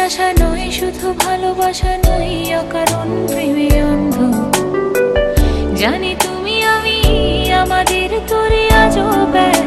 আশা নয়, শুধু ভালোবাসা নয়, অকারণ প্রেমে অন্ধ। জানি তুমি আমি আমাদের তোরে আজও ব্যাগ